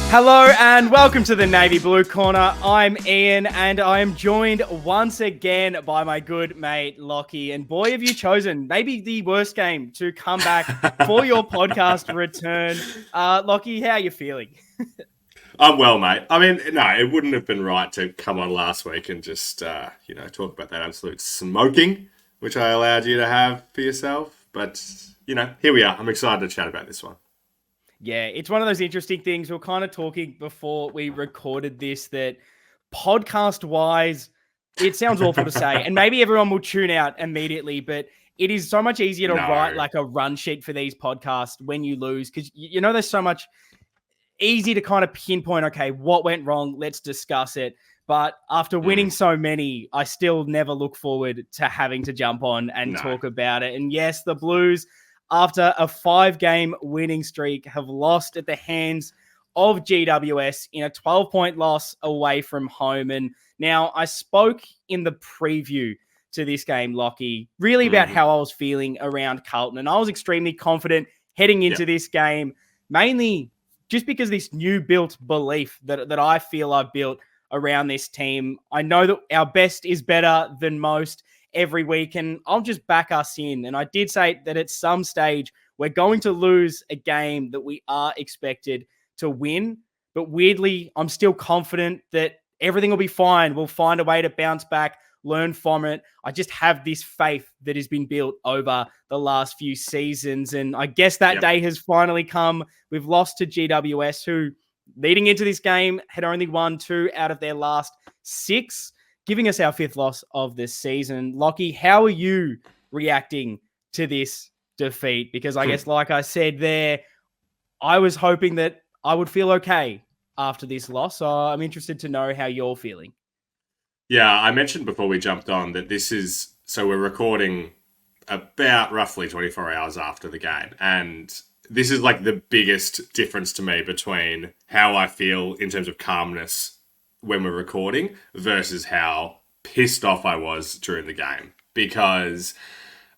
Hello and welcome to the Navy Blue Corner. I'm Ian and I am joined once again by my good mate Lockie. And boy, have you chosen maybe the worst game to come back for your podcast return. Lockie, how are you feeling? I'm well, mate. I mean, no, it wouldn't have been right to come on last week and just, talk about that absolute smoking, which I allowed you to have for yourself. But, here we are. I'm excited to chat about this one. Yeah, it's one of those interesting things. We were kind of talking before we recorded this that podcast-wise, it sounds awful to say, and maybe everyone will tune out immediately, but it is so much easier to write like a run sheet for these podcasts when you lose because, there's so much easy to kind of pinpoint, okay, what went wrong? Let's discuss it. But after winning so many, I still never look forward to having to jump on and talk about it. And yes, the Blues, after a 5-game winning streak, have lost at the hands of GWS in a 12-point loss away from home. And now I spoke in the preview to this game, Lockie, really about how I was feeling around Carlton. And I was extremely confident heading into this game, mainly just because this new built belief that I feel I've built around this team. I know that our best is better than most every week, and I'll just back us in. And I did say that at some stage, we're going to lose a game that we are expected to win. But weirdly, I'm still confident that everything will be fine. We'll find a way to bounce back, learn from it. I just have this faith that has been built over the last few seasons. And I guess that day has finally come. We've lost to GWS, who leading into this game had only won 2 out of their last 6, giving us our 5th loss of this season. Lockie, how are you reacting to this defeat? Because I guess, like I said there, I was hoping that I would feel okay after this loss. So I'm interested to know how you're feeling. Yeah, I mentioned before we jumped on that we're recording about roughly 24 hours after the game. And this is like the biggest difference to me between how I feel in terms of calmness when we're recording versus how pissed off I was during the game. Because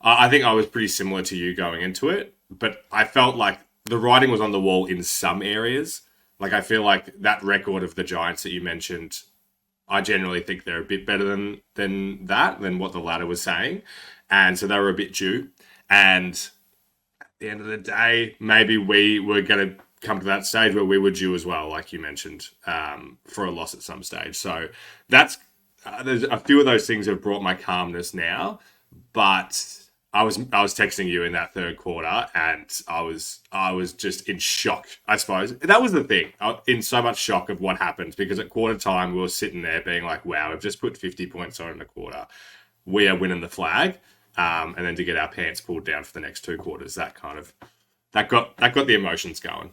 I think I was pretty similar to you going into it, but I felt like the writing was on the wall in some areas. Like, I feel like that record of the Giants that you mentioned, I generally think they're a bit better than what the ladder was saying. And so they were a bit due. And at the end of the day, maybe we were going to come to that stage where we were due as well, like you mentioned, for a loss at some stage. So that's there's a few of those things have brought my calmness now. But I was texting you in that third quarter, and I was just in shock. I suppose that was the thing. In so much shock of what happened, because at quarter time we were sitting there being like, "Wow, we've just put 50 points on in a quarter. We are winning the flag." And then to get our pants pulled down for the next 2 quarters, that got the emotions going.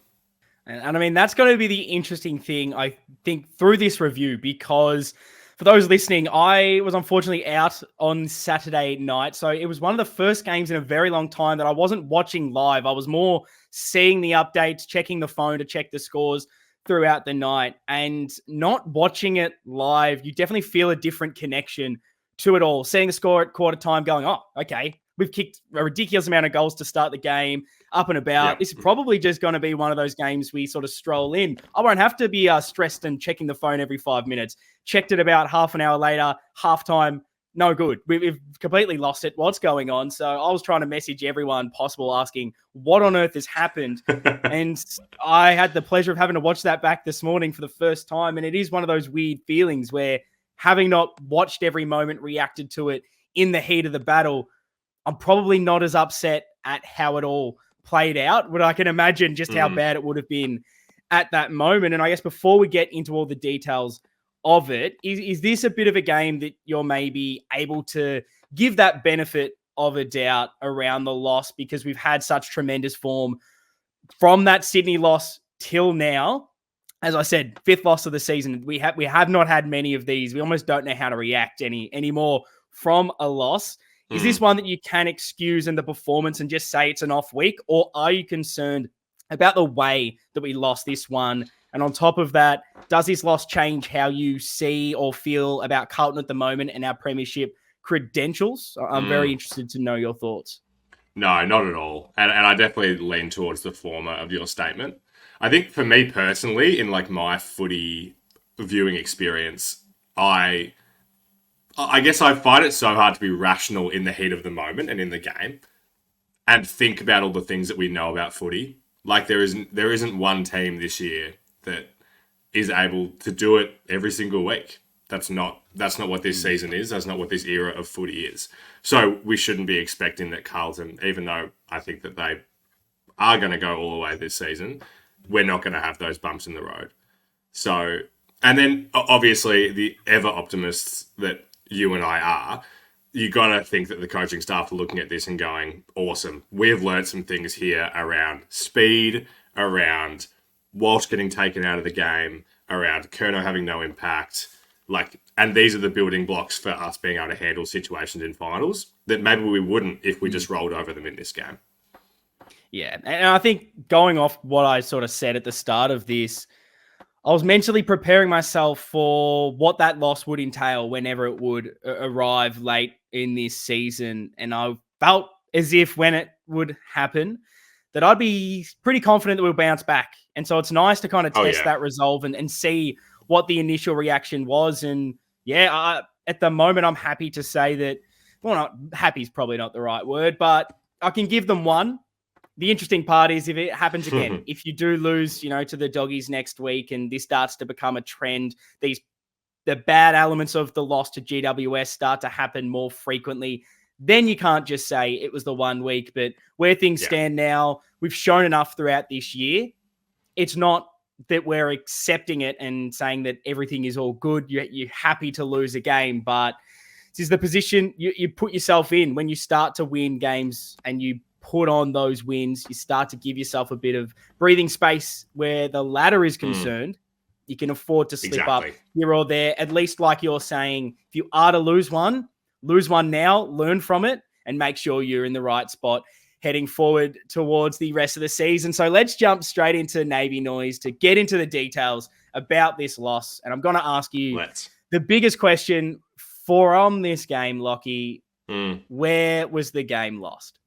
And I mean, that's going to be the interesting thing, I think, through this review, because for those listening, I was unfortunately out on Saturday night. So it was one of the first games in a very long time that I wasn't watching live. I was more seeing the updates, checking the phone to check the scores throughout the night, and not watching it live. You definitely feel a different connection to it all. Seeing the score at quarter time going, oh, okay, we've kicked a ridiculous amount of goals to start the game, up and about. Yep. This is probably just going to be one of those games we sort of stroll in. I won't have to be stressed and checking the phone every 5 minutes. Checked it about half an hour later, halftime, no good. We've completely lost it. What's going on? So I was trying to message everyone possible asking what on earth has happened. And I had the pleasure of having to watch that back this morning for the first time. And it is one of those weird feelings where, having not watched every moment, reacted to it in the heat of the battle, I'm probably not as upset at how it all played out, but I can imagine just how bad it would have been at that moment. And I guess before we get into all the details of it, is this a bit of a game that you're maybe able to give that benefit of a doubt around the loss, because we've had such tremendous form from that Sydney loss till now? As I said, 5th loss of the season. We have not had many of these. We almost don't know how to react anymore from a loss. Is this one that you can excuse in the performance and just say it's an off week? Or are you concerned about the way that we lost this one? And on top of that, does this loss change how you see or feel about Carlton at the moment and our premiership credentials? I'm very interested to know your thoughts. No, not at all. And I definitely lean towards the former of your statement. I think for me personally, in like my footy viewing experience, I I guess I find it so hard to be rational in the heat of the moment and in the game and think about all the things that we know about footy. Like there isn't one team this year that is able to do it every single week. That's not what this season is. That's not what this era of footy is. So we shouldn't be expecting that Carlton, even though I think that they are going to go all the way this season, we're not going to have those bumps in the road. So, and then obviously the ever optimists that you and I are, you got to think that the coaching staff are looking at this and going, awesome. We have learned some things here around speed, around Walsh getting taken out of the game, around Kerno having no impact. And these are the building blocks for us being able to handle situations in finals that maybe we wouldn't if we just rolled over them in this game. Yeah, and I think going off what I sort of said at the start of this, I was mentally preparing myself for what that loss would entail whenever it would arrive late in this season. And I felt as if when it would happen, that I'd be pretty confident that we'll bounce back. And so it's nice to kind of test that resolve and see what the initial reaction was. And at the moment, I'm happy to say that, well, not happy is probably not the right word, but I can give them one. The interesting part is if it happens again, if you do lose, to the Doggies next week and this starts to become a trend, the bad elements of the loss to GWS start to happen more frequently, then you can't just say it was the 1 week. But where things stand now, we've shown enough throughout this year. It's not that we're accepting it and saying that everything is all good. You're happy to lose a game, but this is the position you put yourself in when you start to win games and you put on those wins. You start to give yourself a bit of breathing space where the ladder is concerned. You can afford to slip up here or there. At least like you're saying, if you are to lose one now, learn from it and make sure you're in the right spot heading forward towards the rest of the season. So let's jump straight into Navy Noise to get into the details about this loss. And I'm going to ask you the biggest question from this game, Lockie. Where was the game lost?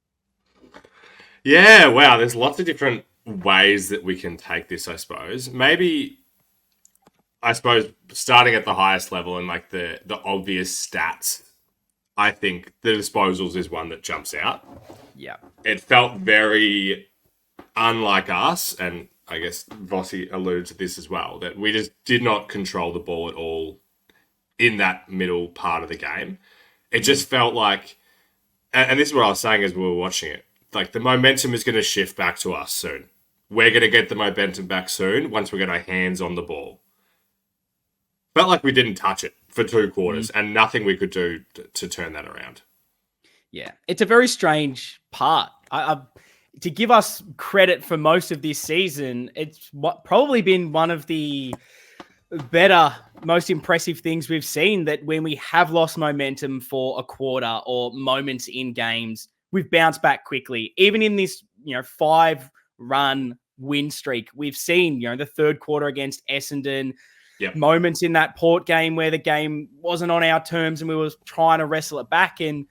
Yeah, wow. There's lots of different ways that we can take this, I suppose. Maybe, starting at the highest level and like the obvious stats, I think the disposals is one that jumps out. Yeah. It felt very unlike us, and I guess Vossi alluded to this as well, that we just did not control the ball at all in that middle part of the game. It just felt like, and this is what I was saying as we were watching it, like the momentum is going to shift back to us soon. We're going to get the momentum back soon once we get our hands on the ball. Felt like we didn't touch it for 2 quarters and nothing we could do to turn that around. Yeah, it's a very strange part. To give us credit for most of this season, it's probably been one of the better, most impressive things we've seen, that when we have lost momentum for a quarter or moments in games, we've bounced back quickly. Even in this, 5-run win streak, we've seen, the third quarter against Essendon, moments in that Port game where the game wasn't on our terms and we were trying to wrestle it back. And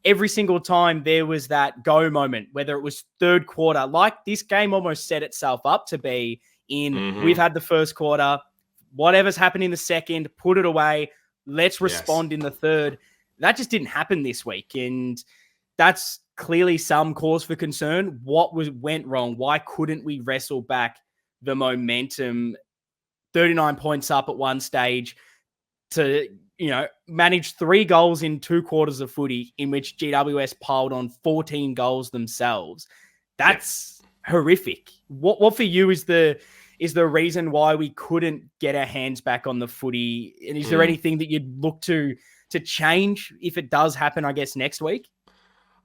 every single time there was that go moment, whether it was third quarter, like this game almost set itself up to be in, we've had the first quarter, whatever's happened in the second, put it away, let's respond in the third. That just didn't happen this week. And that's clearly some cause for concern. What went wrong? Why couldn't we wrestle back the momentum? 39 points up at one stage to, manage 3 goals in 2 quarters of footy in which GWS piled on 14 goals themselves. That's horrific. What for you is the reason why we couldn't get our hands back on the footy? And is there anything that you'd look to change if it does happen, I guess, next week?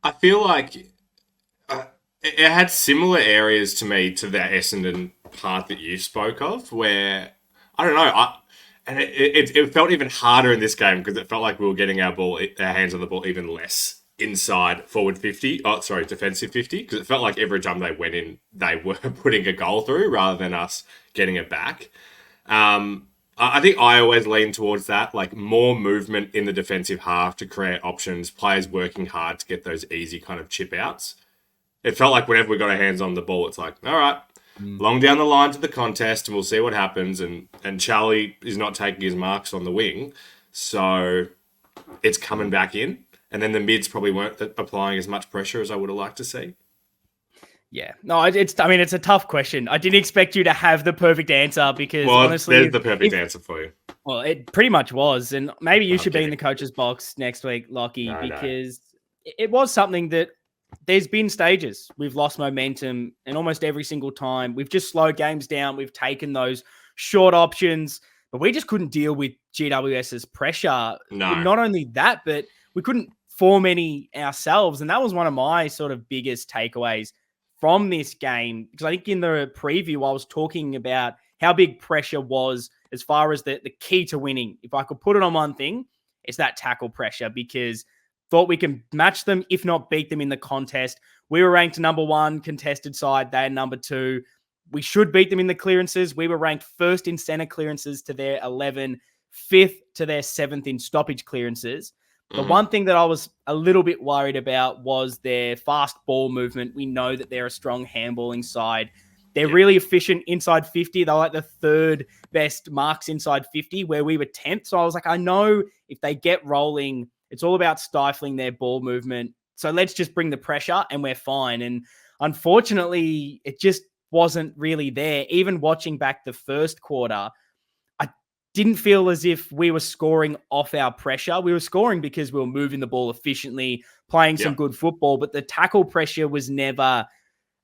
I feel like it had similar areas to me to the Essendon part that you spoke of, where, I don't know, and it felt even harder in this game because it felt like we were getting our hands on the ball even less inside forward 50. Oh, sorry, defensive 50, because it felt like every time they went in, they were putting a goal through rather than us getting it back. I think I always lean towards that, like more movement in the defensive half to create options, players working hard to get those easy kind of chip outs. It felt like whenever we got our hands on the ball, it's like, all right, long down the line to the contest, and we'll see what happens. And Charlie is not taking his marks on the wing, so it's coming back in. And then the mids probably weren't applying as much pressure as I would have liked to see. Yeah, no, it's a tough question. I didn't expect you to have the perfect answer because honestly, there's the perfect answer for you. Well, it pretty much was, and maybe you should be in the coach's box next week, Lockie, because it was something that there's been stages. We've lost momentum, and almost every single time we've just slowed games down. We've taken those short options, but we just couldn't deal with GWS's pressure. No. Not only that, but we couldn't form any ourselves, and that was one of my sort of biggest takeaways from this game, because I think in the preview I was talking about how big pressure was as far as the key to winning. If I could put it on one thing, it's that tackle pressure, because thought we can match them, if not beat them in the contest. We were ranked number 1 contested side. They're number 2. We should beat them in the clearances. We were ranked 1st in center clearances to their 11, 5th to their 7th in stoppage clearances. The one thing that I was a little bit worried about was their fast ball movement. We know that they're a strong handballing side. They're really efficient inside 50. They're like the 3rd best marks inside 50, where we were 10th. So I was like, I know if they get rolling, it's all about stifling their ball movement. So let's just bring the pressure and we're fine. And unfortunately, it just wasn't really there. Even watching back the first quarter, didn't feel as if we were scoring off our pressure. We were scoring because we were moving the ball efficiently, playing some good football, but the tackle pressure was never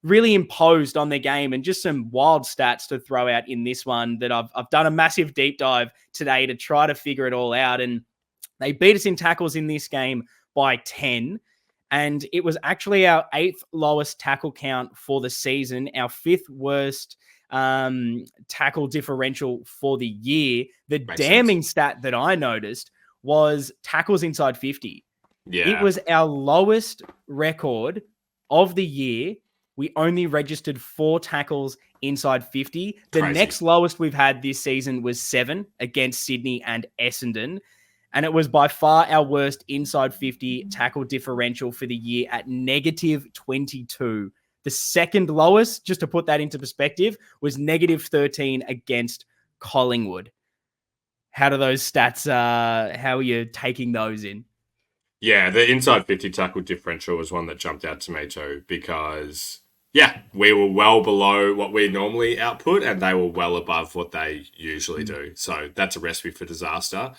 really imposed on their game. And just some wild stats to throw out in this one that I've done a massive deep dive today to try to figure it all out. And they beat us in tackles in this game by 10. And it was actually our 8th lowest tackle count for the season, our 5th worst tackle differential for the year. The damning stat that I noticed was tackles inside 50. Yeah. It was our lowest record of the year. We only registered 4 tackles inside 50. The next lowest we've had this season was 7 against Sydney and Essendon. And it was by far our worst inside 50 tackle differential for the year at negative 22. The second lowest, just to put that into perspective, was negative 13 against Collingwood. How do those stats, how are you taking those in? Yeah, the inside 50 tackle differential was one that jumped out to me too, because, we were well below what we normally output and they were well above what they usually do. So that's a recipe for disaster.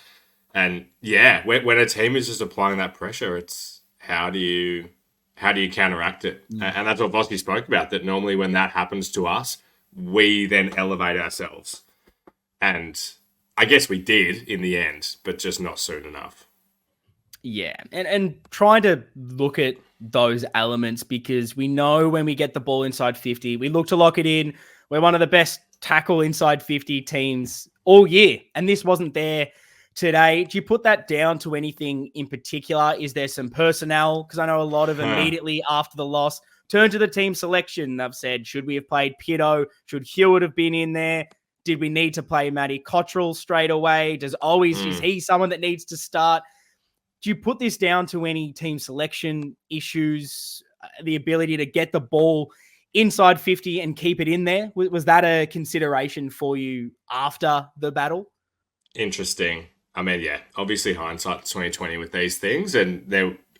And when a team is just applying that pressure, it's how do you counteract it? And that's what Vosky spoke about, that normally when that happens to us, we then elevate ourselves. And I guess we did in the end, but just not soon enough. Yeah, and trying to look at those elements, because we know when we get the ball inside 50, we look to lock it in. We're one of the best tackle inside 50 teams all year, and this wasn't there today. Do you put that down to anything in particular? Is there some personnel? Because I know a lot of immediately after the loss turn to the team selection. They've said, should we have played Pito? Should Hewitt have been in there? Did we need to play Matty Cottrell straight away? Is he someone that needs to start? Do you put this down to any team selection issues, the ability to get the ball inside 50 and keep it in there? Was that a consideration for you after the battle? Interesting. I mean, obviously hindsight's 2020 with these things. And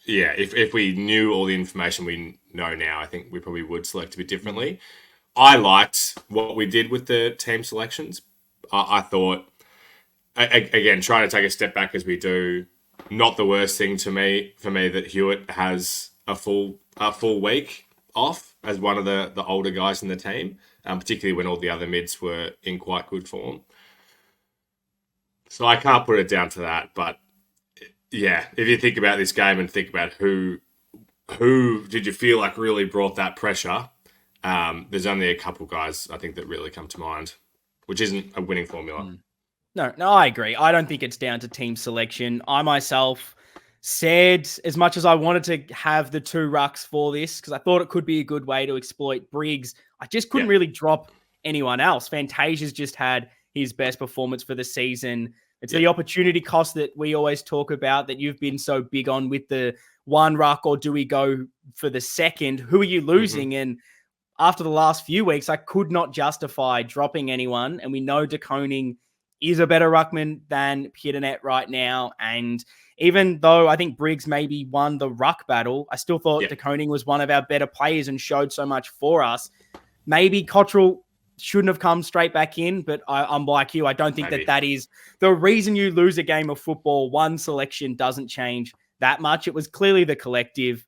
if we knew all the information we know now, I think we probably would select a bit differently. I liked what we did with the team selections. I thought, again, trying to take a step back as we do, not the worst thing for me that Hewitt has a full week off as one of the older guys in the team, particularly when all the other mids were in quite good form. So I can't put it down to that, but if you think about this game and think about who did you feel like really brought that pressure, there's only a couple guys I think that really come to mind, which isn't a winning formula. No, I agree. I don't think it's down to team selection. I myself said, as much as I wanted to have the 2 rucks for this, because I thought it could be a good way to exploit Briggs, I just couldn't really drop anyone else. Fantasia's just had his best performance for the season. It's the opportunity cost that we always talk about, that you've been so big on with the one ruck or do we go for the second? Who are you losing? And after the last few weeks, I could not justify dropping anyone. And we know De Koning is a better ruckman than Pieternet right now. And even though I think Briggs maybe won the ruck battle, I still thought De Koning was one of our better players and showed so much for us. Maybe Cottrell shouldn't have come straight back in, but I'm like you. I don't think that is the reason you lose a game of football. One selection doesn't change that much. It was clearly the collective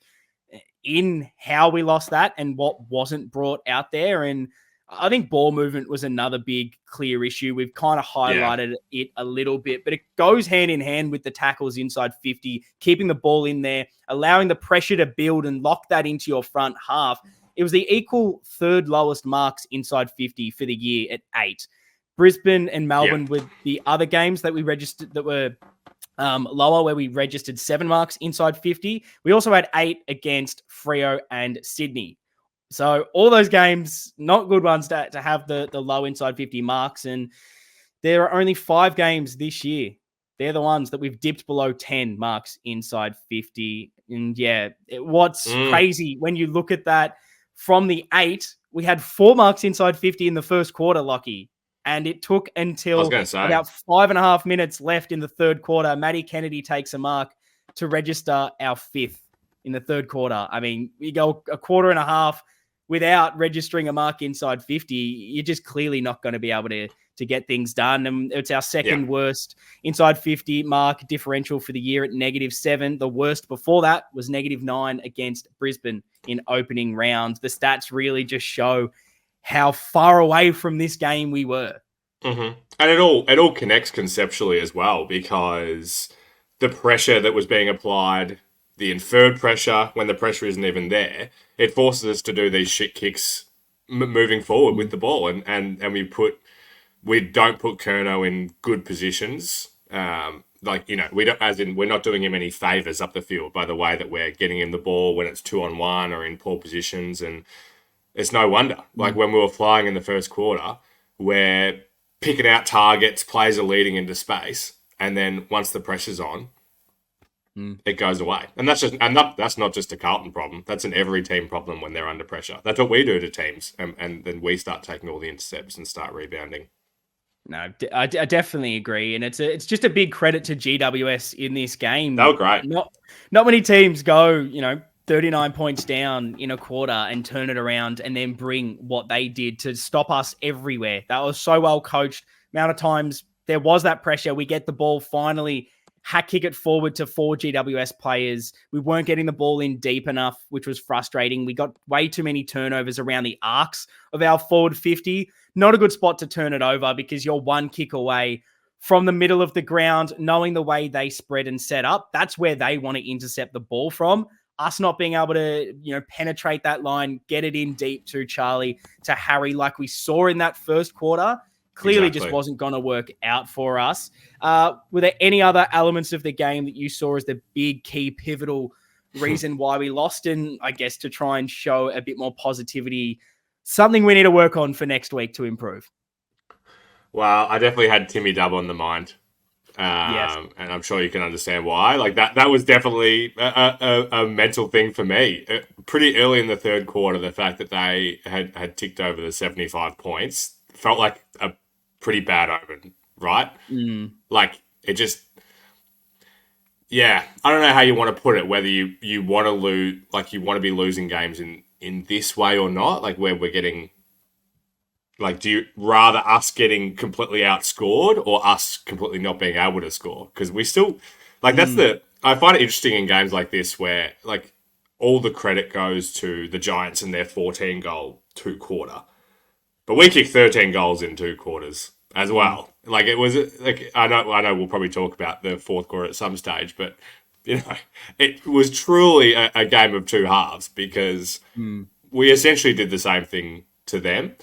in how we lost that and what wasn't brought out there. And I think ball movement was another big clear issue. We've kind of highlighted it a little bit, but it goes hand in hand with the tackles inside 50, keeping the ball in there, allowing the pressure to build and lock that into your front half. It was the equal third lowest marks inside 50 for the year at 8. Brisbane and Melbourne with the other games that we registered that were lower, where we registered 7 marks inside 50. We also had 8 against Freo and Sydney. So all those games, not good ones to have the low inside 50 marks. And there are only 5 games this year. They're the ones that we've dipped below 10 marks inside 50. And what's crazy when you look at that, from the 8, we had 4 marks inside 50 in the first quarter, Lockie. And it took until about 5.5 minutes left in the third quarter. Matty Kennedy takes a mark to register our 5th in the third quarter. I mean, we go a quarter and a half without registering a mark inside 50. You're just clearly not going to be able to get things done. And it's our second worst inside 50 mark differential for the year at -7. The worst before that was -9 against Brisbane in opening round. The stats really just show how far away from this game we were. And it all connects conceptually as well, because the pressure that was being applied, the inferred pressure when the pressure isn't even there, it forces us to do these shit kicks moving forward with the ball, and we don't put Kerno in good positions. We're not doing him any favors up the field by the way that we're getting him the ball when it's 2-on-1 or in poor positions. And it's no wonder, like when we were flying in the first quarter, we're picking out targets, players are leading into space, and then once the pressure's on, it goes away. And that's not just a Carlton problem. That's an every team problem when they're under pressure. That's what we do to teams, and then we start taking all the intercepts and start rebounding. No, I definitely agree, and it's just a big credit to GWS in this game. They were great. Not many teams go 39 points down in a quarter and turn it around and then bring what they did to stop us everywhere. That was so well coached. Amount of times there was that pressure. We get the ball finally, kick it forward to 4 GWS players. We weren't getting the ball in deep enough, which was frustrating. We got way too many turnovers around the arcs of our forward 50. Not a good spot to turn it over, because you're one kick away from the middle of the ground, knowing the way they spread and set up. That's where they want to intercept the ball from. Us not being able to, penetrate that line, get it in deep to Charlie, to Harry, like we saw in that first quarter, clearly just wasn't going to work out for us. Were there any other elements of the game that you saw as the big, key, pivotal reason why we lost? And I guess to try and show a bit more positivity, something we need to work on for next week to improve. Well, I definitely had Timmy Dub on the mind. Yes. And I'm sure you can understand why. Like that was definitely a mental thing for me. Pretty early in the third quarter, the fact that they had ticked over the 75 points felt like a pretty bad omen, right? Like it just, I don't know how you want to put it, whether you want to lose, like you want to be losing games in this way or not, like where we're getting, like, do you rather us getting completely outscored or us completely not being able to score? Because we still, like, I find it interesting in games like this where, like, all the credit goes to the Giants and their 14-goal 2 quarter. But we kicked 13 goals in 2 quarters as well. Like, it was, like, I know we'll probably talk about the fourth quarter at some stage, but, it was truly a game of 2 halves, because we essentially did the same thing to them.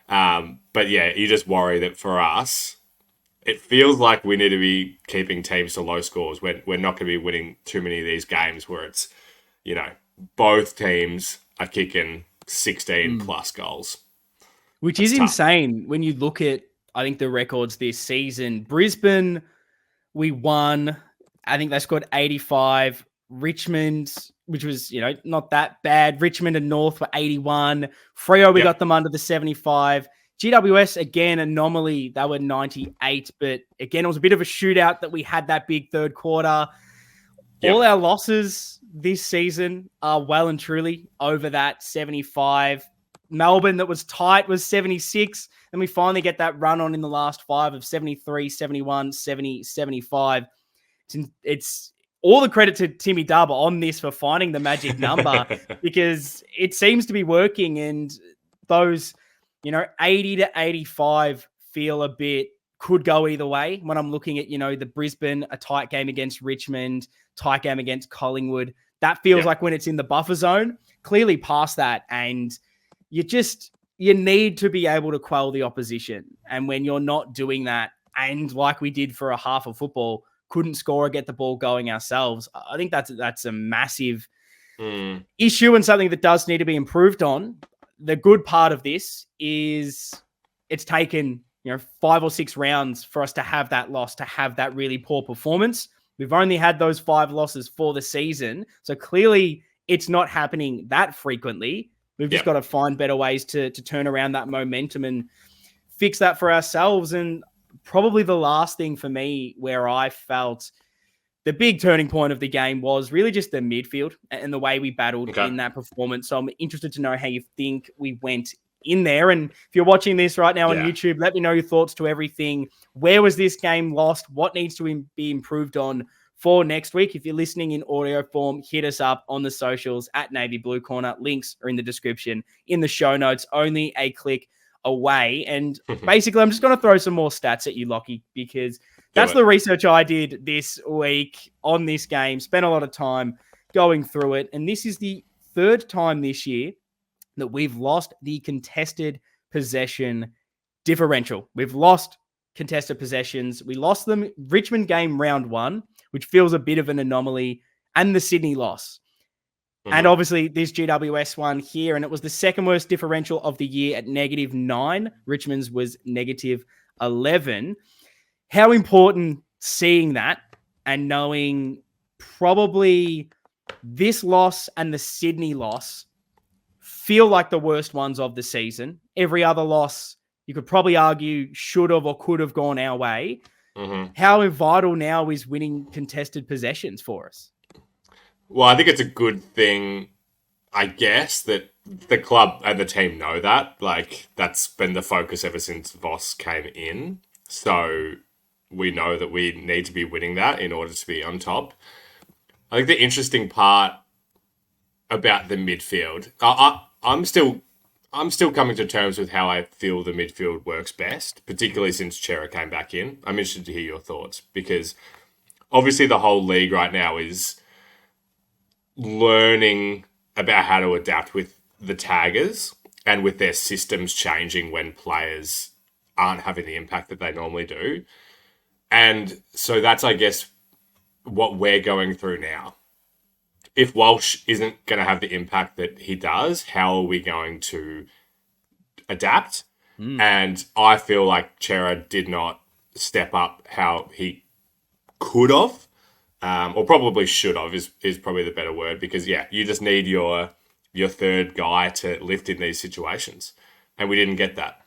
But you just worry that for us, it feels like we need to be keeping teams to low scores. We're not going to be winning too many of these games where it's, both teams are kicking 16 plus goals. Which is insane when you look at, I think, the records this season. Brisbane, we won. I think they scored 85. Richmond which was, not that bad. Richmond and North were 81. Freo, we got them under the 75. GWS, again, anomaly, they were 98. But again, it was a bit of a shootout that we had that big third quarter. All our losses this season are well and truly over that 75. Melbourne, that was tight, was 76. And we finally get that run on in the last 5 of 73, 71, 70, 75. It's all the credit to Timmy Dub on this for finding the magic number because it seems to be working. And those, 80 to 85 feel a bit, could go either way when I'm looking at, the Brisbane, a tight game against Richmond, tight game against Collingwood. That feels like when it's in the buffer zone, clearly past that. And you need to be able to quell the opposition. And when you're not doing that, and like we did for a half of football, couldn't score or get the ball going ourselves, I think that's a massive issue and something that does need to be improved on. The good part of this is it's taken 5 or 6 rounds for us to have that loss, to have that really poor performance. We've only had those 5 losses for the season. So clearly it's not happening that frequently. We've just got to find better ways to turn around that momentum and fix that for ourselves. And probably the last thing for me where I felt the big turning point of the game was really just the midfield and the way we battled in that performance. So I'm interested to know how you think we went in there. And if you're watching this right now on YouTube, let me know your thoughts to everything. Where was this game lost? What needs to be improved on for next week? If you're listening in audio form, hit us up on the socials at Navy Blue Corner. Links are in the description, in the show notes, only a click away. And basically, I'm just going to throw some more stats at you, Lockie, because that's the research I did this week on this game. Spent a lot of time going through it. And this is the 3rd time this year that we've lost the contested possession differential. We've lost contested possessions. We lost them Richmond game round 1, which feels a bit of an anomaly, and the Sydney loss. And obviously this GWS one here, and it was the 2nd worst differential of the year at -9. Richmond's was -11. How important seeing that and knowing probably this loss and the Sydney loss feel like the worst ones of the season. Every other loss, you could probably argue, should have or could have gone our way. How vital now is winning contested possessions for us? Well, I think it's a good thing, I guess, that the club and the team know that. Like, that's been the focus ever since Voss came in. So we know that we need to be winning that in order to be on top. I think the interesting part about the midfield, I'm still coming to terms with how I feel the midfield works best, particularly since Chera came back in. I'm interested to hear your thoughts because obviously the whole league right now is learning about how to adapt with the taggers and with their systems changing when players aren't having the impact that they normally do. And so that's, I guess, what we're going through now. If Walsh isn't going to have the impact that he does, how are we going to adapt? And I feel like Chera did not step up how he could have. Or probably should have is probably the better word because, you just need your 3rd guy to lift in these situations. And we didn't get that.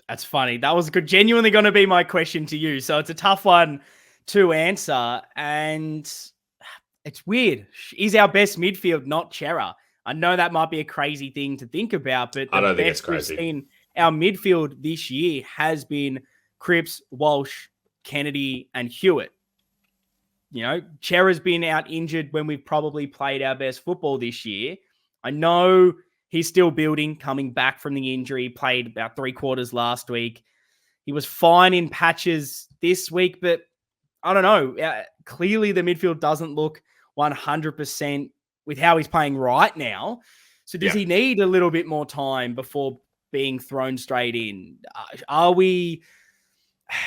That's funny. That was genuinely going to be my question to you. So it's a tough one to answer. And it's weird. Is our best midfield not Chera? I know that might be a crazy thing to think about, but I don't the think it's best we've crazy. seen our midfield this year has been Cripps, Walsh, Kennedy, and Hewitt. Chera's been out injured when we've probably played our best football this year. I know he's still building, coming back from the injury, played about 3 quarters last week. He was fine in patches this week, but I don't know. Clearly the midfield doesn't look 100% with how he's playing right now. So does he need a little bit more time before being thrown straight in? Are we,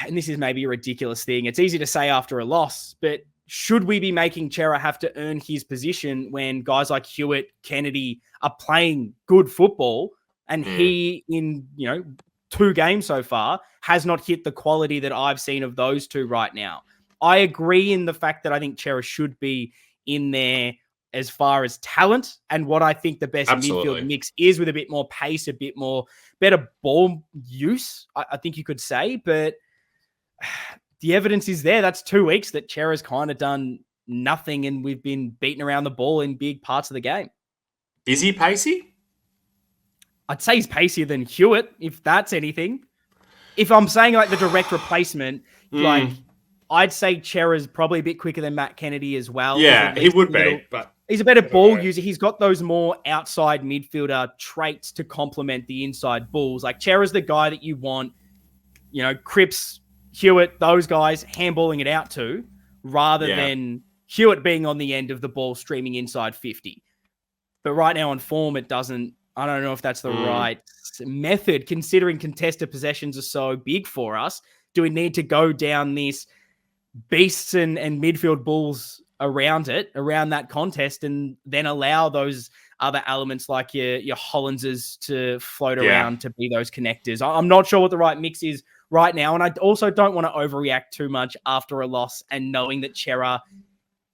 and this is maybe a ridiculous thing, it's easy to say after a loss, but should we be making Chera have to earn his position when guys like Hewitt, Kennedy are playing good football and he, in 2 games so far, has not hit the quality that I've seen of those 2 right now? I agree in the fact that I think Chera should be in there as far as talent and what I think the best Absolutely. midfield mix is, with a bit more pace, a bit more better ball use, I think you could say. But the evidence is there. That's 2 weeks that Chera's kind of done nothing, and we've been beaten around the ball in big parts of the game. Is he pacey? I'd say he's pacier than Hewitt, if that's anything. If I'm saying like the direct replacement, like I'd say Chera's probably a bit quicker than Matt Kennedy as well. Yeah, he would be, but he's a better ball user. He's got those more outside midfielder traits to complement the inside balls. Like Chera's the guy that you want, Cripps, Hewitt, those guys handballing it out to, rather than Hewitt being on the end of the ball streaming inside 50. But right now on form, it doesn't. I don't know if that's the right method, considering contested possessions are so big for us. Do we need to go down this beasts and midfield bulls around that contest, and then allow those other elements like your Hollandses to float around to be those connectors? I'm not sure what the right mix is right now, and I also don't want to overreact too much after a loss and knowing that Chera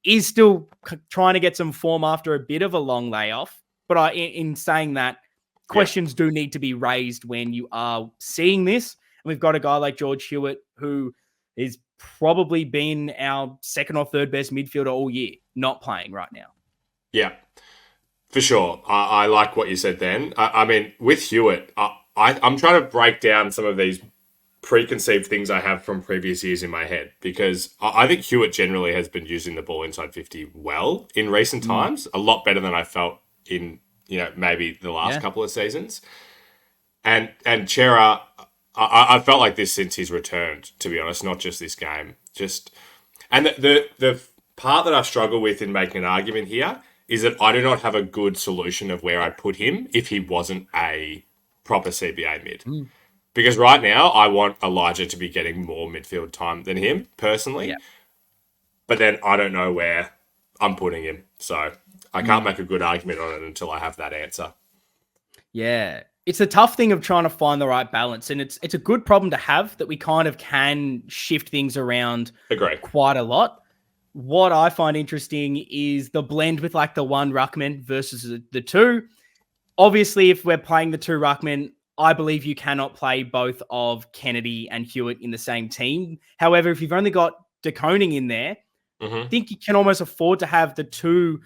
is still trying to get some form after a bit of a long layoff. But in saying that, questions do need to be raised when you are seeing this. And we've got a guy like George Hewitt, who is probably been our second or third best midfielder all year, not playing right now. Yeah, for sure. I like what you said then. I mean, with Hewitt, I'm trying to break down some of these preconceived things I have from previous years in my head, because I think Hewitt generally has been using the ball inside 50 well in recent times, a lot better than I felt in maybe the last couple of seasons. And Chera, I felt like this since he's returned, to be honest, not just this game. And the part that I struggle with in making an argument here is that I do not have a good solution of where I'd put him if he wasn't a proper CBA mid. Because right now, I want Elijah to be getting more midfield time than him, personally. Yeah. But then I don't know where I'm putting him. So I can't make a good argument on it until I have that answer. Yeah. It's a tough thing of trying to find the right balance. And it's a good problem to have, that we kind of can shift things around quite a lot. What I find interesting is the blend with like the one ruckman versus the two. Obviously, if we're playing the two ruckman, I believe you cannot play both of Kennedy and Hewitt in the same team. However, if you've only got De Koning in there, I think you can almost afford to have the two,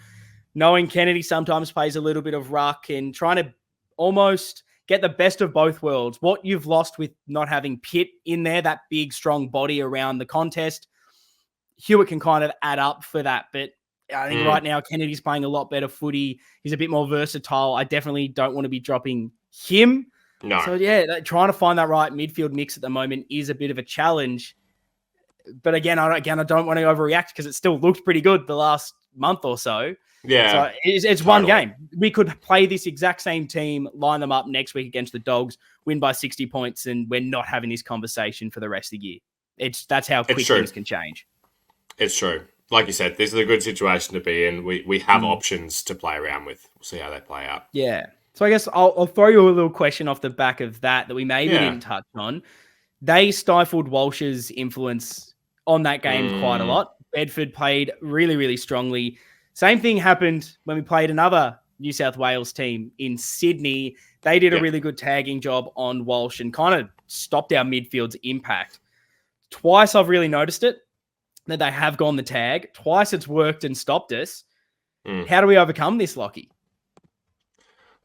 knowing Kennedy sometimes plays a little bit of ruck and trying to almost get the best of both worlds. What you've lost with not having Pitt in there, that big, strong body around the contest, Hewitt can kind of add up for that. But I think right now Kennedy's playing a lot better footy. He's a bit more versatile. I definitely don't want to be dropping him. No. So, trying to find that right midfield mix at the moment is a bit of a challenge. But again, I don't want to overreact, because it still looked pretty good the last month or so. Yeah. So it's one game. We could play this exact same team, line them up next week against the Dogs, win by 60 points, and we're not having this conversation for the rest of the year. That's how quick things can change. It's true. Like you said, this is a good situation to be in. We have options to play around with. We'll see how they play out. Yeah. So I guess I'll throw you a little question off the back of that we maybe didn't touch on. They stifled Walsh's influence on that game quite a lot. Bedford played really, really strongly. Same thing happened when we played another New South Wales team in Sydney. They did a really good tagging job on Walsh and kind of stopped our midfield's impact. Twice I've really noticed it, that they have gone the tag. Twice it's worked and stopped us. How do we overcome this, Lockie?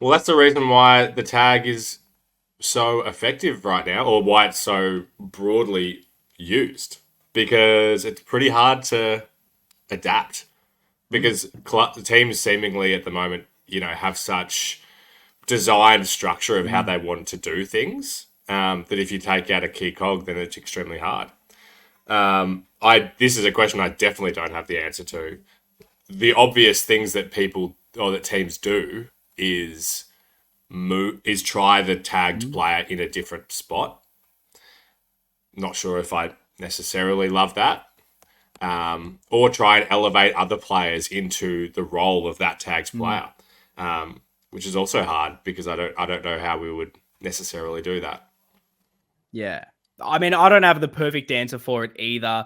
Well, that's the reason why the tag is so effective right now, or why it's so broadly used, because it's pretty hard to adapt, because teams seemingly at the moment, have such designed structure of how they want to do things, that if you take out a key cog, then it's extremely hard. This is a question I definitely don't have the answer to. The obvious things that people or that teams do is try the tagged player in a different spot. Not sure if I necessarily love that. Or try and elevate other players into the role of that tagged player, which is also hard, because I don't know how we would necessarily do that. Yeah. I mean, I don't have the perfect answer for it either.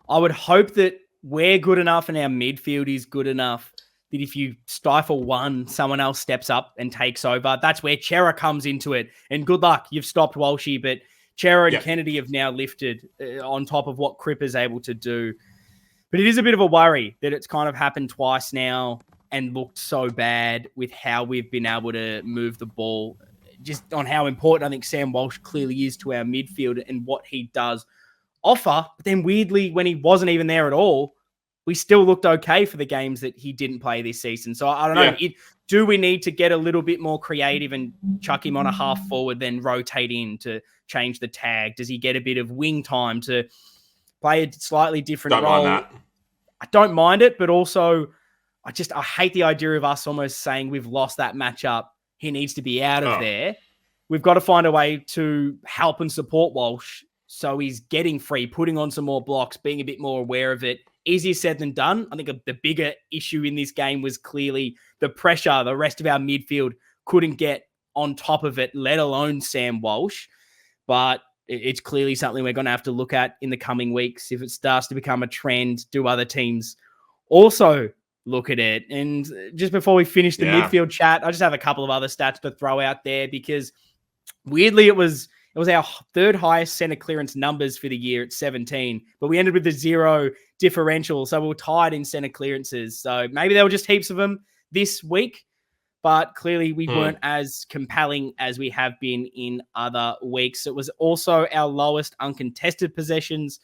I would hope that we're good enough and our midfield is good enough that if you stifle one, someone else steps up and takes over. That's where Chera comes into it. And good luck, you've stopped Walshy, but Chera and Kennedy have now lifted on top of what Cripper's able to do. But it is a bit of a worry that it's kind of happened twice now and looked so bad with how we've been able to move the ball, just on how important I think Sam Walsh clearly is to our midfield and what he does offer. But then weirdly, when he wasn't even there at all, we still looked okay for the games that he didn't play this season. So I don't know. Do we need to get a little bit more creative and chuck him on a half forward, then rotate in to change the tag? Does he get a bit of wing time to play a slightly different role? Mind that. I don't mind it, but also I hate the idea of us almost saying we've lost that matchup. He needs to be out of there. We've got to find a way to help and support Walsh so he's getting free, putting on some more blocks, being a bit more aware of it. Easier said than done. I think the bigger issue in this game was clearly the pressure the rest of our midfield couldn't get on top of it, let alone Sam Walsh. But it's clearly something we're going to have to look at in the coming weeks. If it starts to become a trend, do other teams also look at it? And just before we finish the midfield chat, I just have a couple of other stats to throw out there because weirdly it was our third highest center clearance numbers for the year at 17, but we ended with the 0 differential. So we were tied in center clearances. So maybe there were just heaps of them this week, but clearly we weren't as compelling as we have been in other weeks. It was also our lowest uncontested possessions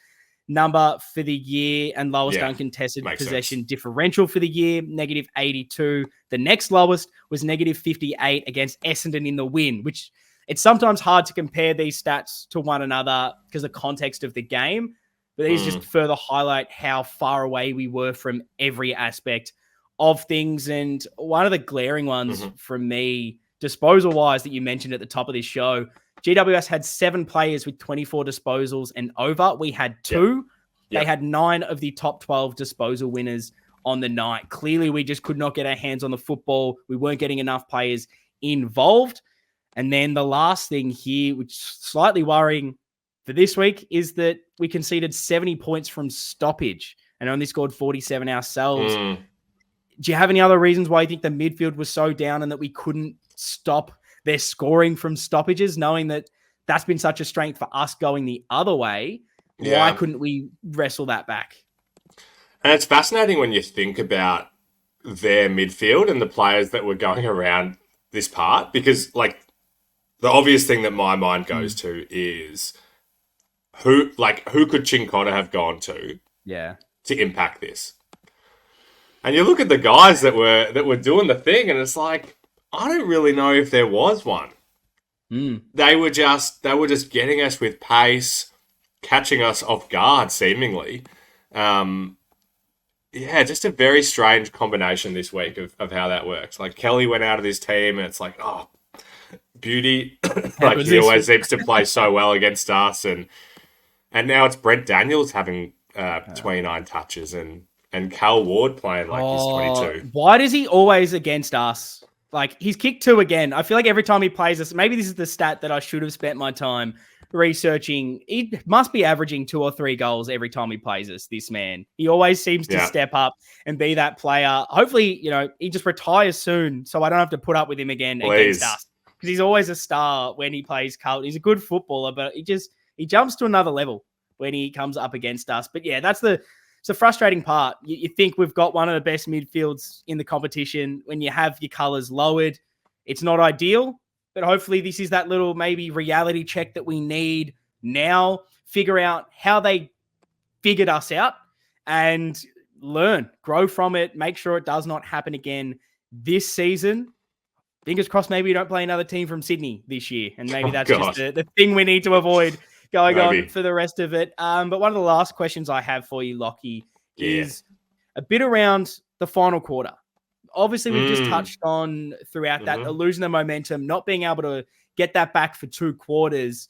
number for the year and lowest uncontested possession differential for the year, -82. The next lowest was -58 against Essendon in the win, which it's sometimes hard to compare these stats to one another because of the context of the game. But these just further highlight how far away we were from every aspect of things. And one of the glaring ones from me, disposal-wise, that you mentioned at the top of this show, GWS had 7 players with 24 disposals and over. We had 2. They had 9 of the top 12 disposal winners on the night. Clearly, we just could not get our hands on the football. We weren't getting enough players involved. And then the last thing here, which is slightly worrying for this week, is that we conceded 70 points from stoppage and only scored 47 ourselves. Do you have any other reasons why you think the midfield was so down and that we couldn't stop their scoring from stoppages, knowing that that's been such a strength for us going the other way? Why couldn't we wrestle that back? And it's fascinating when you think about their midfield and the players that were going around this part, because like the obvious thing that my mind goes to is who could Chincona have gone to to impact this? And you look at the guys that were doing the thing, and it's like, I don't really know if there was one. They were just getting us with pace, catching us off guard, seemingly. Just a very strange combination this week of how that works. Like Kelly went out of this team, and it's like, oh, beauty. Like he always seems to play so well against us, and now it's Brent Daniels having 29 touches and Cal Ward playing like he's 22. Why does he always against us? Like he's kicked 2 again. I feel like every time he plays us, maybe this is the stat that I should have spent my time researching. He must be averaging 2 or 3 goals every time he plays us, this man. He always seems to step up and be that player. Hopefully, he just retires soon so I don't have to put up with him again against us. Because he's always a star when he plays Carlton. He's a good footballer, but he jumps to another level when he comes up against us. But yeah, it's the frustrating part. You think we've got one of the best midfields in the competition. When you have your colours lowered, it's not ideal. But hopefully this is that little maybe reality check that we need now. Figure out how they figured us out and learn, grow from it, make sure it does not happen again this season. Fingers crossed maybe you don't play another team from Sydney this year. And maybe that's just the thing we need to avoid going on for the rest of it. But one of the last questions I have for you, Lockie, is a bit around the final quarter. Obviously, we've just touched on throughout that losing the momentum, not being able to get that back for 2 quarters.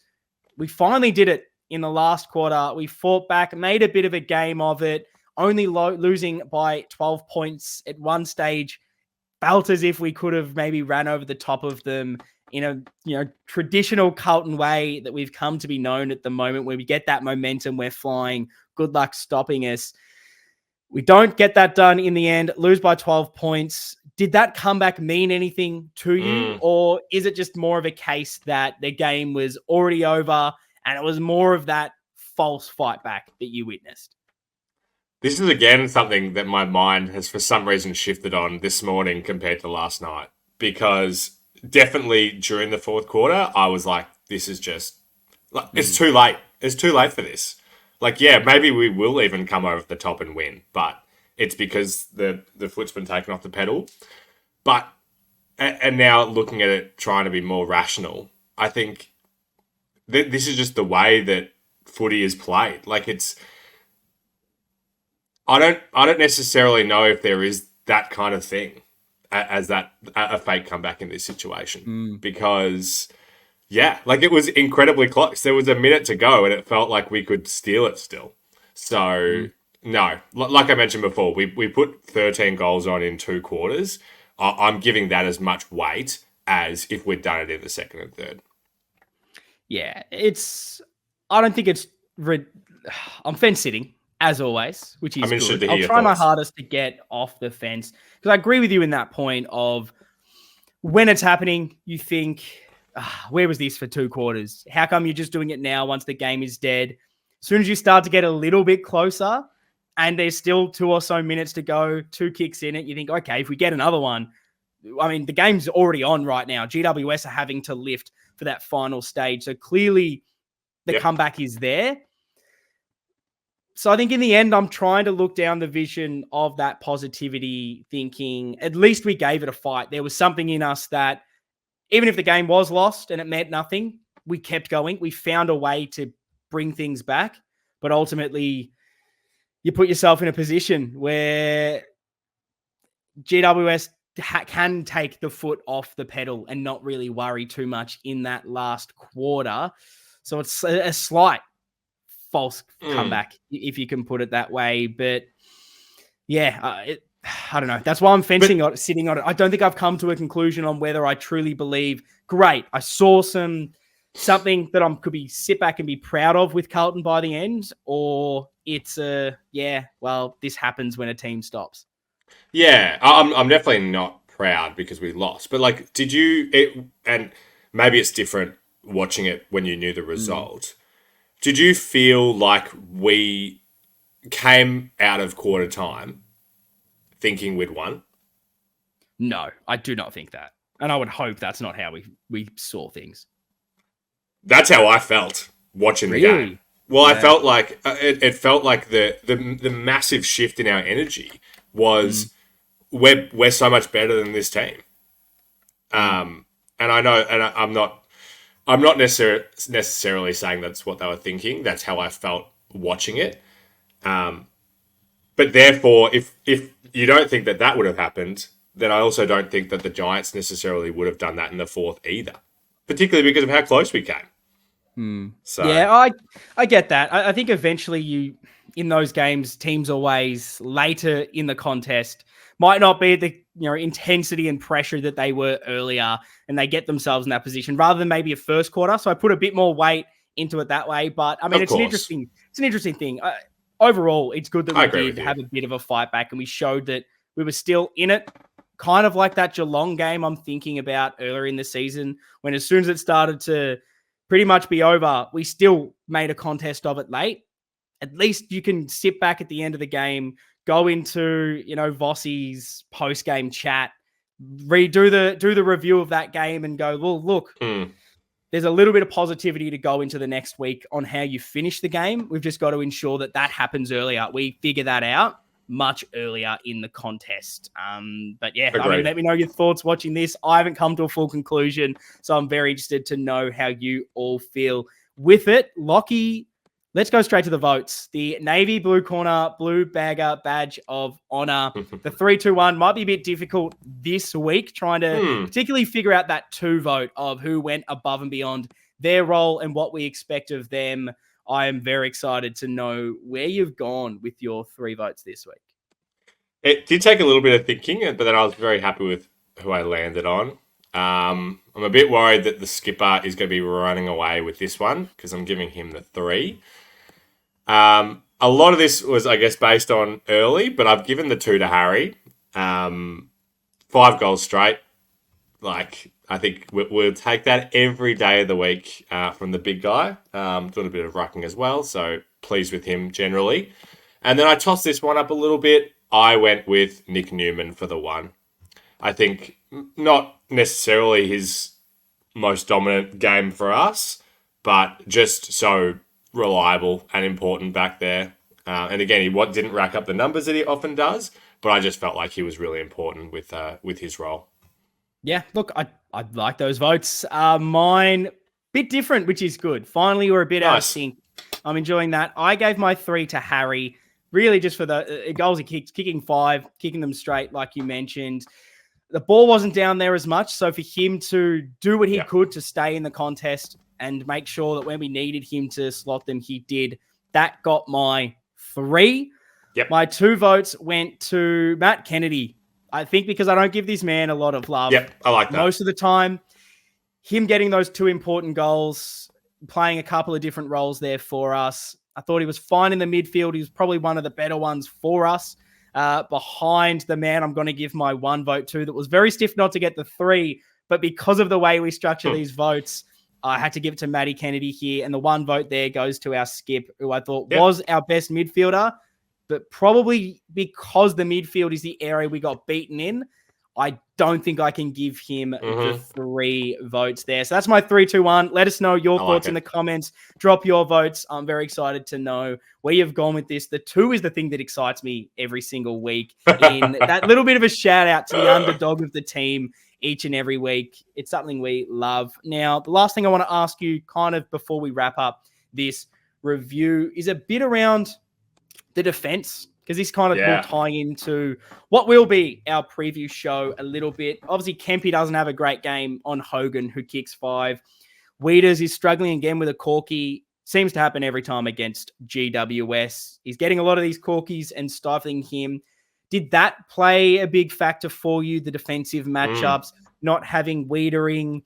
We finally did it in the last quarter. We fought back, made a bit of a game of it, only losing by 12 points at one stage. Felt as if we could have maybe ran over the top of them in a traditional Carlton way that we've come to be known at the moment, where we get that momentum, we're flying. Good luck stopping us. We don't get that done in the end, lose by 12 points. Did that comeback mean anything to you? Or is it just more of a case that the game was already over and it was more of that false fight back that you witnessed? This is again something that my mind has for some reason shifted on this morning compared to last night. Because definitely during the fourth quarter, I was like, this is just, like, it's too late. It's too late for this. Like, yeah, maybe we will even come over the top and win, but it's because the foot's been taken off the pedal. But, and now looking at it, trying to be more rational, I think this is just the way that footy is played. Like, I don't necessarily know if there is that kind of thing as that a fake comeback in this situation because yeah, like it was incredibly close. There was a minute to go and it felt like we could steal it still. So no, like I mentioned before, we put 13 goals on in 2 quarters. I'm giving that as much weight as if we'd done it in the second and third. Yeah, I don't think it's, I'm fence sitting as always, which is good. I'll try my hardest to get off the fence because I agree with you in that point of when it's happening, you think, where was this for 2 quarters? How come you're just doing it now once the game is dead? As soon as you start to get a little bit closer and there's still 2 or so minutes to go, 2 kicks in it, you think, okay, if we get another one, I mean, the game's already on right now. GWS are having to lift for that final stage. So clearly the comeback is there. So I think in the end, I'm trying to look down the vision of that positivity, thinking at least we gave it a fight. There was something in us that even if the game was lost and it meant nothing, we kept going. We found a way to bring things back. But ultimately, you put yourself in a position where GWS can take the foot off the pedal and not really worry too much in that last quarter. So it's a slight false comeback, if you can put it that way. But yeah, I don't know. That's why I'm sitting on it. I don't think I've come to a conclusion on whether I truly believe, great, I saw something that I could sit back and be proud of with Carlton by the end, or it's this happens when a team stops. Yeah, I'm definitely not proud because we lost. But like, and maybe it's different watching it when you knew the result. Did you feel like we came out of quarter time thinking we'd won? No, I do not think that. And I would hope that's not how we saw things. That's how I felt watching the game. Well, yeah. I felt like it felt like the massive shift in our energy was we're so much better than this team. And I know, and I'm not necessarily saying that's what they were thinking. That's how I felt watching it. But therefore, if you don't think that would have happened, then I also don't think that the Giants necessarily would have done that in the fourth either, particularly because of how close we came. So yeah, I get that. I think eventually in those games, teams always later in the contest might not be the intensity and pressure that they were earlier, and they get themselves in that position rather than maybe a first quarter. So I put a bit more weight into it that way. But I mean, it's an interesting thing. Overall, it's good that we did have a bit of a fight back, and we showed that we were still in it, kind of like that Geelong game I'm thinking about earlier in the season, when as soon as it started to pretty much be over, we still made a contest of it late. At least you can sit back at the end of the game, go into, Vossi's post-game chat, do the review of that game and go, well, look, there's a little bit of positivity to go into the next week on how you finish the game. We've just got to ensure that happens earlier. We figure that out much earlier in the contest. But yeah, I mean, let me know your thoughts watching this. I haven't come to a full conclusion, so I'm very interested to know how you all feel with it. Lockie, let's go straight to the votes. The navy blue corner, blue bagger badge of honor. The 3-2-1 might be a bit difficult this week, trying to particularly figure out that 2 vote of who went above and beyond their role and what we expect of them. I am very excited to know where you've gone with your 3 votes this week. It did take a little bit of thinking, but then I was very happy with who I landed on. I'm a bit worried that the skipper is going to be running away with this one because I'm giving him the 3. I a lot of this was, I guess, based on early, but I've given the 2 to Harry. 5 goals straight. Like, I think we'll take that every day of the week from the big guy. Doing a bit of rucking as well, so pleased with him generally. And then I tossed this one up a little bit. I went with Nick Newman for the 1. I think not necessarily his most dominant game for us, but just so reliable and important back there. And again, he didn't rack up the numbers that he often does, but I just felt like he was really important with his role. Yeah, look, I like those votes. Mine, bit different, which is good. Finally, we're a bit out of sync. I'm enjoying that. I gave my 3 to Harry, really just for the goals he kicks, kicking 5, kicking them straight, like you mentioned. The ball wasn't down there as much, so for him to do what he could to stay in the contest and make sure that when we needed him to slot them, he did. That got my 3. Yep. My 2 votes went to Matt Kennedy. I think because I don't give this man a lot of love. Yep, I like that. Most of the time, him getting those 2 important goals, playing a couple of different roles there for us. I thought he was fine in the midfield. He was probably one of the better ones for us. Behind the man I'm going to give my 1 vote to that was very stiff not to get the 3, but because of the way we structure these votes, I had to give it to Matty Kennedy here. And the 1 vote there goes to our skip, who I thought was our best midfielder. But probably because the midfield is the area we got beaten in, I don't think I can give him the 3 votes there. So that's my 3-2-1. Let us know your thoughts in the comments. Drop your votes. I'm very excited to know where you've gone with this. The 2 is the thing that excites me every single week. In that little bit of a shout out to the underdog of the team each and every week. It's something we love. Now, the last thing I want to ask you kind of before we wrap up this review is a bit around the defense, because this kind of will tie into what will be our preview show a little bit. Obviously, Kempy doesn't have a great game on Hogan, who kicks 5. Wieders is struggling again with a corky. Seems to happen every time against GWS. He's getting a lot of these corkies and stifling him. Did that play a big factor for you, the defensive matchups, not having Wiedering?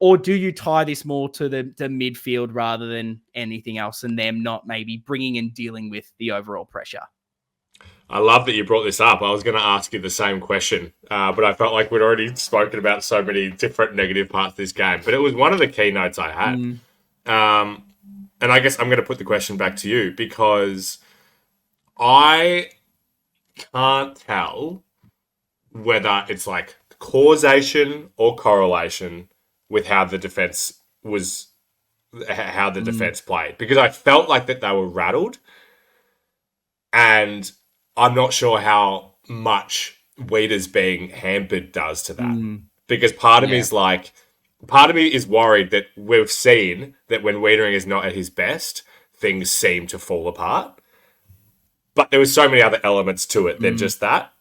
Or do you tie this more to the midfield rather than anything else and them not maybe bringing and dealing with the overall pressure? I love that you brought this up. I was going to ask you the same question, but I felt like we'd already spoken about so many different negative parts of this game. But it was one of the key notes I had. And I guess I'm going to put the question back to you because I can't tell whether it's like causation or correlation with how the defense played, because I felt like that they were rattled, and I'm not sure how much Wieders being hampered does to that. Because part of me is worried that we've seen that when Wiedering is not at his best, things seem to fall apart. But there were so many other elements to it than just that.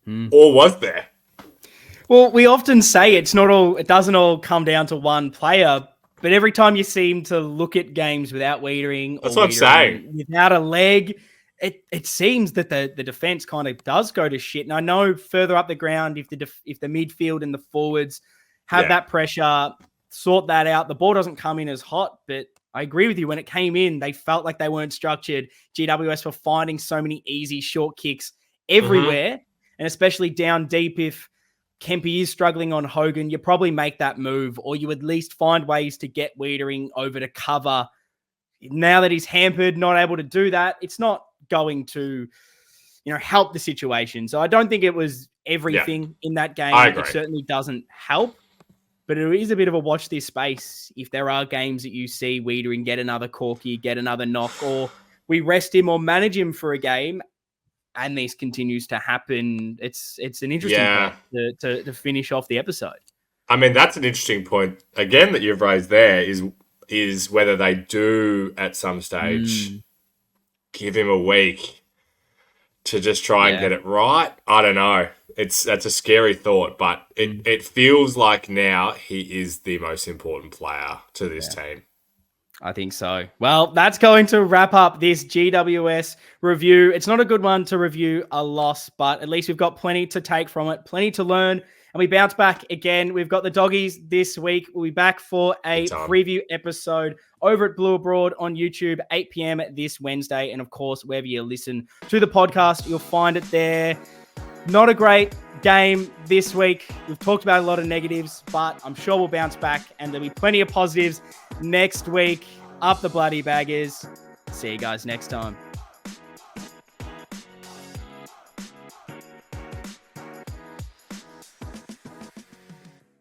Or was there? Well, we often say it doesn't all come down to one player, but every time you seem to look at games without Wiedering, that's what I'm saying, without a leg, it seems that the defense kind of does go to shit. And I know further up the ground, if the midfield and the forwards have that pressure, sort that out, the ball doesn't come in as hot. But I agree with you. When it came in, they felt like they weren't structured. GWS were finding so many easy short kicks everywhere, and especially down deep. If Kempy is struggling on Hogan, you probably make that move, or you at least find ways to get Wiedering over to cover. Now that he's hampered, not able to do that, it's not going to, help the situation. So I don't think it was everything in that game. It certainly doesn't help, but it is a bit of a watch this space. If there are games that you see Wiedering get another corky, get another knock, or we rest him or manage him for a game, and this continues to happen, it's an interesting point to finish off the episode. I mean, that's an interesting point, again, that you've raised there, is whether they do, at some stage, give him a week to just try and get it right. I don't know. That's a scary thought, but it feels like now he is the most important player to this team. I think so. Well, that's going to wrap up this GWS review. It's not a good one to review a loss, but at least we've got plenty to take from it, plenty to learn, and we bounce back again. We've got the doggies this week. We'll be back for a preview episode over at Blue Abroad on YouTube, 8 p.m. this Wednesday. And of course, wherever you listen to the podcast, you'll find it there. Not a great game this week. We've talked about a lot of negatives, but I'm sure we'll bounce back and there'll be plenty of positives next week. Up the bloody baggers. See you guys next time.